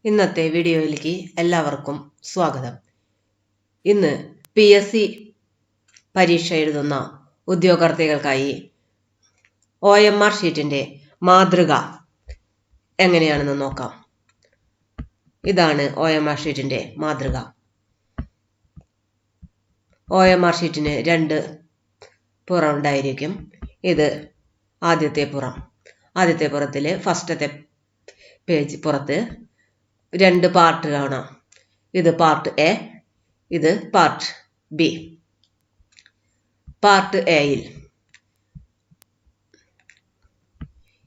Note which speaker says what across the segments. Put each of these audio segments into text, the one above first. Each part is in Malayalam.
Speaker 1: ഇന്നത്തെ വീഡിയോയിലേക്ക് എല്ലാവർക്കും സ്വാഗതം. ഇന്ന് PSC പരീക്ഷ എഴുതുന്ന ഉദ്യോഗാർത്ഥികൾക്കായി OMR ഷീറ്റിന്റെ മാതൃക എങ്ങനെയാണെന്ന് നോക്കാം. ഇതാണ് OMR ഷീറ്റിന്റെ മാതൃക. OMR ഷീറ്റിന് 2 പുറം ഉണ്ടായിരിക്കും. ഇത് ആദ്യത്തെ പുറം. ആദ്യത്തെ പുറത്തിലെ ഫസ്റ്റത്തെ പേജ് പുറത്ത് 2 പാർട്ട് കാണാം. ഇത് പാർട്ട് എ, ഇത് പാർട്ട് ബി. പാർട്ട് എയിൽ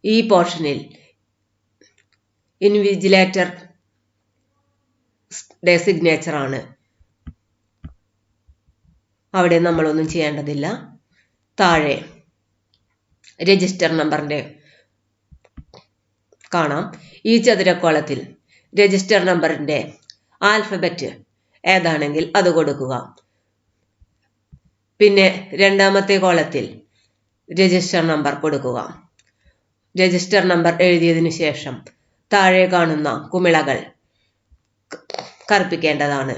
Speaker 1: ഈ പോർഷനിൽ ഇൻവിജിലേറ്റർ സിഗ്നേച്ചർ ആണ്. അവിടെ നമ്മളൊന്നും ചെയ്യേണ്ടതില്ല. താഴെ രജിസ്റ്റർ നമ്പറിന്റെ കാണാം. ഈ ചതുരക്കോളത്തിൽ രജിസ്റ്റർ നമ്പറിന്റെ ആൽഫബറ്റ് ഏതാണെങ്കിൽ അത് കൊടുക്കുക. പിന്നെ രണ്ടാമത്തെ കോളത്തിൽ രജിസ്റ്റർ നമ്പർ കൊടുക്കുക. രജിസ്റ്റർ നമ്പർ എഴുതിയതിനു ശേഷം താഴെ കാണുന്ന കുമിളകൾ കറുപ്പിക്കേണ്ടതാണ്.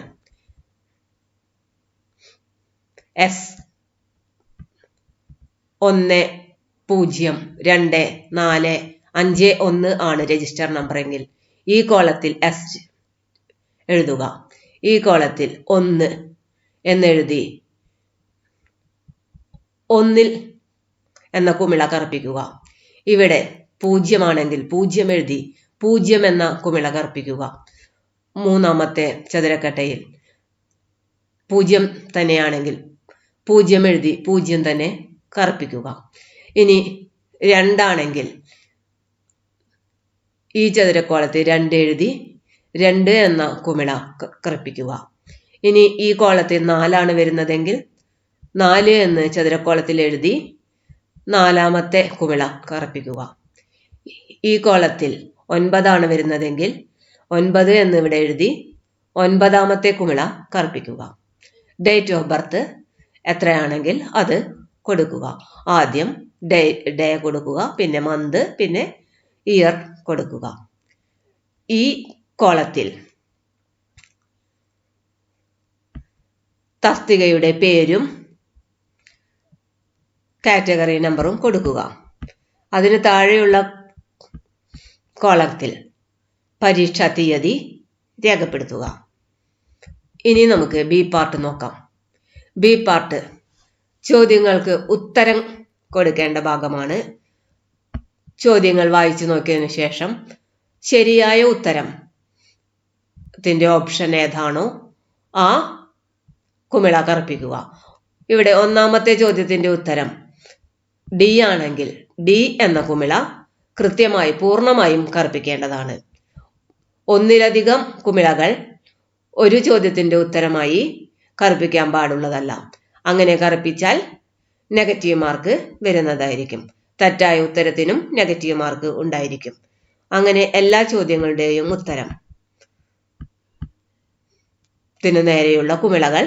Speaker 1: S1 0 2 4 5 1 ആണ് രജിസ്റ്റർ നമ്പർ എങ്കിൽ ഈ കോളത്തിൽ S എഴുതുക. ഈ കോളത്തിൽ 1 എന്നെഴുതി 1 എന്ന കുമിള കറുപ്പിക്കുക. ഇവിടെ 0 ആണെങ്കിൽ 0 എഴുതി 0 എന്ന കുമിള കറുപ്പിക്കുക. മൂന്നാമത്തെ ചതുരക്കട്ടയിൽ 0 തന്നെയാണെങ്കിൽ 0 എഴുതി 0 തന്നെ കറുപ്പിക്കുക. ഇനി 2 ആണെങ്കിൽ ഈ ചതുരക്കോളത്തിൽ 2 എഴുതി 2 എന്ന കുമിള കറുപ്പിക്കുക. ഇനി ഈ കോളത്തിൽ 4 ആണ് വരുന്നതെങ്കിൽ 4 എന്ന് ചതുരക്കോളത്തിൽ എഴുതി 4-ാമത്തെ കുമിള കറുപ്പിക്കുക. ഈ കോളത്തിൽ 9 ആണ് വരുന്നതെങ്കിൽ 9 എന്ന് ഇവിടെ എഴുതി 9-ാമത്തെ കുമിള കറുപ്പിക്കുക. ഡേറ്റ് ഓഫ് ബർത്ത് എത്രയാണെങ്കിൽ അത് കൊടുക്കുക. ആദ്യം ഡേ കൊടുക്കുക, പിന്നെ മന്ത്, പിന്നെ ഇയർ കൊടുക്കുക. ഈ കോളത്തിൽ തസ്തികയുടെ പേരും കാറ്റഗറി നമ്പറും കൊടുക്കുക. അതിന് താഴെയുള്ള കോളത്തിൽ പരീക്ഷാ തീയതി രേഖപ്പെടുത്തുക. ഇനി നമുക്ക് ബി പാർട്ട് നോക്കാം. ബി പാർട്ട് ചോദ്യങ്ങൾക്ക് ഉത്തരം കൊടുക്കേണ്ട ഭാഗമാണ്. ചോദ്യങ്ങൾ വായിച്ചു നോക്കിയതിനു ശേഷം ശരിയായ ഉത്തരത്തിന്റെ ഓപ്ഷൻ ഏതാണോ ആ കുമിള കറുപ്പിക്കുക. ഇവിടെ ഒന്നാമത്തെ ചോദ്യത്തിന്റെ ഉത്തരം ഡി ആണെങ്കിൽ ഡി എന്ന കുമിള കൃത്യമായി പൂർണ്ണമായും കറുപ്പിക്കേണ്ടതാണ്. ഒന്നിലധികം കുമിളകൾ ഒരു ചോദ്യത്തിന്റെ ഉത്തരമായി കറുപ്പിക്കാൻ പാടുള്ളതല്ല. അങ്ങനെ കറുപ്പിച്ചാൽ നെഗറ്റീവ് മാർക്ക് വരുന്നതായിരിക്കും. തെറ്റായ ഉത്തരത്തിനും നെഗറ്റീവ് മാർക്ക് ഉണ്ടായിരിക്കും. അങ്ങനെ എല്ലാ ചോദ്യങ്ങളുടെയും ഉത്തരത്തിന് നേരെയുള്ള കുമിളകൾ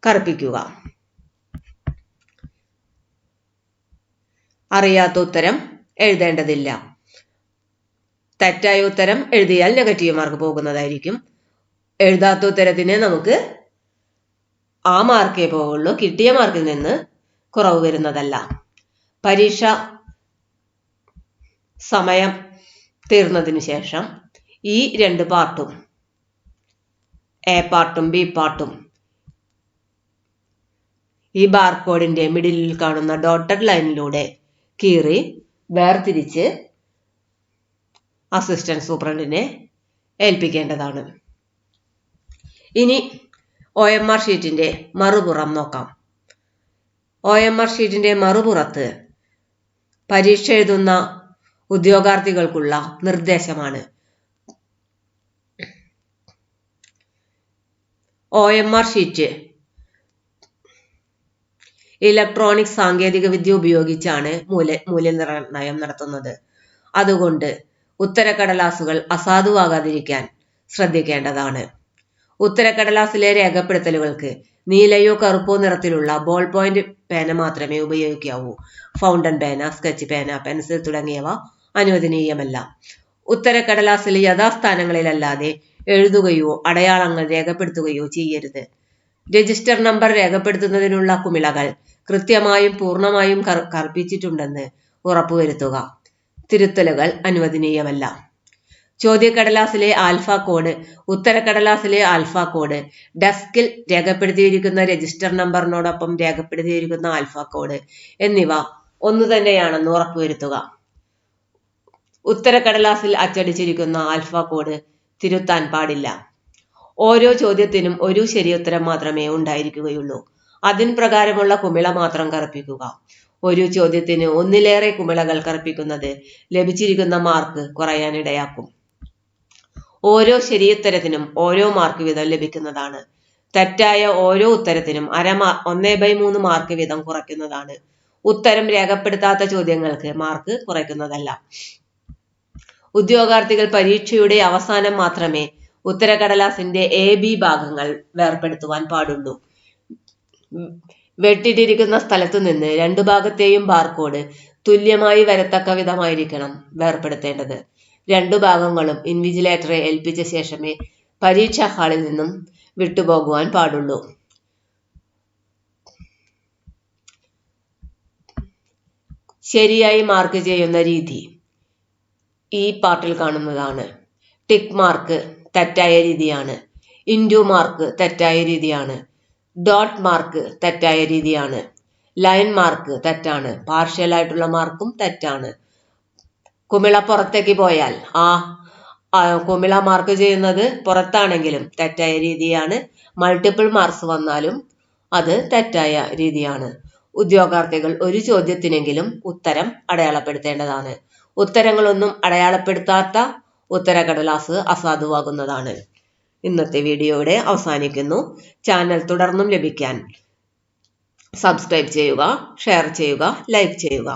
Speaker 1: കറുപ്പിക്കുക. അറിയാത്ത ഉത്തരം എഴുതേണ്ടതില്ല. തെറ്റായ ഉത്തരം എഴുതിയാൽ നെഗറ്റീവ് മാർക്ക് പോകുന്നതായിരിക്കും. എഴുതാത്ത ഉത്തരത്തിന് നമുക്ക് ആ മാർക്കേ പോവുള്ളൂ, കിട്ടിയ മാർക്കിൽ നിന്ന് കുറവ് വരുന്നതല്ല. പരീക്ഷ സമയം തീർന്നതിന് ശേഷം ഈ 2 പാർട്ടും എ പാർട്ടും ബി പാർട്ടും ഈ ബാർകോഡിന്റെ മിഡിലിൽ കാണുന്ന ഡോട്ടഡ് ലൈനിലൂടെ കീറി വേർതിരിച്ച് അസിസ്റ്റന്റ് സൂപ്രണ്ടിനെ ഏൽപ്പിക്കേണ്ടതാണ്. ഇനി OMR ഷീറ്റിന്റെ മറുപുറം നോക്കാം. OMR ഷീറ്റിന്റെ മറുപുറത്ത് പരീക്ഷ എഴുതുന്ന ഉദ്യോഗാർത്ഥികൾക്കുള്ള നിർദ്ദേശമാണ്. OMR ഷീറ്റ് ഇലക്ട്രോണിക് സാങ്കേതിക വിദ്യ ഉപയോഗിച്ചാണ് മൂല്യനിർണ്ണയം നടത്തുന്നത്. അതുകൊണ്ട് ഉത്തരക്കടലാസുകൾ അസാധുവാകാതിരിക്കാൻ ശ്രദ്ധിക്കേണ്ടതാണ്. ഉത്തരക്കടലാസിലെ രേഖപ്പെടുത്തലുകൾക്ക് നീലയോ കറുപ്പോ നിറത്തിലുള്ള ബോൾ പോയിന്റ് പേന മാത്രമേ ഉപയോഗിക്കാവൂ. ഫൗണ്ടൻ പേന, സ്കെച്ച് പേന, പെൻസിൽ തുടങ്ങിയവ അനുവദനീയമല്ല. ഉത്തരക്കടലാസിൽ യഥാസ്ഥാനങ്ങളിലല്ലാതെ എഴുതുകയോ അടയാളങ്ങൾ രേഖപ്പെടുത്തുകയോ ചെയ്യരുത്. രജിസ്റ്റർ നമ്പർ രേഖപ്പെടുത്തുന്നതിനുള്ള കുമിളകൾ കൃത്യമായും പൂർണ്ണമായും കറുപ്പിച്ചിട്ടുണ്ടെന്ന് ഉറപ്പുവരുത്തുക. തിരുത്തലുകൾ അനുവദനീയമല്ല. ചോദ്യക്കടലാസിലെ ആൽഫ കോഡ്, ഉത്തരക്കടലാസിലെ ആൽഫ കോഡ്, ഡെസ്കിൽ രേഖപ്പെടുത്തിയിരിക്കുന്ന രജിസ്റ്റർ നമ്പറിനോടൊപ്പം രേഖപ്പെടുത്തിയിരിക്കുന്ന ആൽഫ കോഡ് എന്നിവ ഒന്നു തന്നെയാണെന്ന് ഉറപ്പുവരുത്തുക. ഉത്തരക്കടലാസിൽ അച്ചടിച്ചിരിക്കുന്ന ആൽഫ കോഡ് തിരുത്താൻ പാടില്ല. ഓരോ ചോദ്യത്തിനും ഒരു ശരിയുത്തരം മാത്രമേ ഉണ്ടായിരിക്കുകയുള്ളൂ. അതിന് പ്രകാരമുള്ള കുമിള മാത്രം കറുപ്പിക്കുക. ഒരു ചോദ്യത്തിന് ഒന്നിലേറെ കുമിളകൾ കറുപ്പിക്കുന്നത് ലഭിച്ചിരിക്കുന്ന മാർക്ക് കുറയാനിടയാക്കും. ഓരോ ശരിയുത്തരത്തിനും ഓരോ മാർക്ക് വീതം ലഭിക്കുന്നതാണ്. തെറ്റായ ഓരോ ഉത്തരത്തിനും 1/3 മാർക്ക് വീതം കുറയ്ക്കുന്നതാണ്. ഉത്തരം രേഖപ്പെടുത്താത്ത ചോദ്യങ്ങൾക്ക് മാർക്ക് കുറയ്ക്കുന്നതല്ല. ഉദ്യോഗാർത്ഥികൾ പരീക്ഷയുടെ അവസാനം മാത്രമേ ഉത്തരക്കടലാസിന്റെ AB ഭാഗങ്ങൾ വേർപെടുത്തുവാൻ പാടുള്ളൂ. വെട്ടിട്ടിരിക്കുന്ന സ്ഥലത്തു നിന്ന് 2 ഭാഗത്തെയും ബാർകോഡ് തുല്യമായി വരത്തക്ക വിധമായിരിക്കണം വേർപെടുത്തേണ്ടത്. 2 ഭാഗങ്ങളും ഇൻവിജിലേറ്ററെ ഏൽപ്പിച്ച ശേഷമേ പരീക്ഷാ ഹാളിൽ നിന്നും വിട്ടുപോകുവാൻ പാടുള്ളൂ. ശരിയായി മാർക്ക് ചെയ്യുന്ന രീതി ഈ പാർട്ടിൽ കാണുന്നതാണ്. ടിക്ക് മാർക്ക് തെറ്റായ രീതിയാണ്. ഇൻറ്റു മാർക്ക് തെറ്റായ രീതിയാണ്. ഡോട്ട് മാർക്ക് തെറ്റായ രീതിയാണ്. ലൈൻ മാർക്ക് തെറ്റാണ്. പാർഷ്യൽ ആയിട്ടുള്ള മാർക്കും തെറ്റാണ്. കുമിള പുറത്തേക്ക് പോയാൽ കുമിള മാർക്ക് ചെയ്യുന്നത് പുറത്താണെങ്കിലും തെറ്റായ രീതിയാണ്. മൾട്ടിപ്പിൾ മാർക്സ് വന്നാലും അത് തെറ്റായ രീതിയാണ്. ഉദ്യോഗാർത്ഥികൾ ഒരു ചോദ്യത്തിനെങ്കിലും ഉത്തരം അടയാളപ്പെടുത്തേണ്ടതാണ്. ഉത്തരങ്ങളൊന്നും അടയാളപ്പെടുത്താത്ത ഉത്തരക്കടലാസ് അസാധുവാകുന്നതാണ്. ഇന്നത്തെ വീഡിയോ ഇവിടെ അവസാനിക്കുന്നു. ചാനൽ തുടർന്നും ലഭിക്കാൻ സബ്സ്ക്രൈബ് ചെയ്യുക, ഷെയർ ചെയ്യുക, ലൈക്ക് ചെയ്യുക.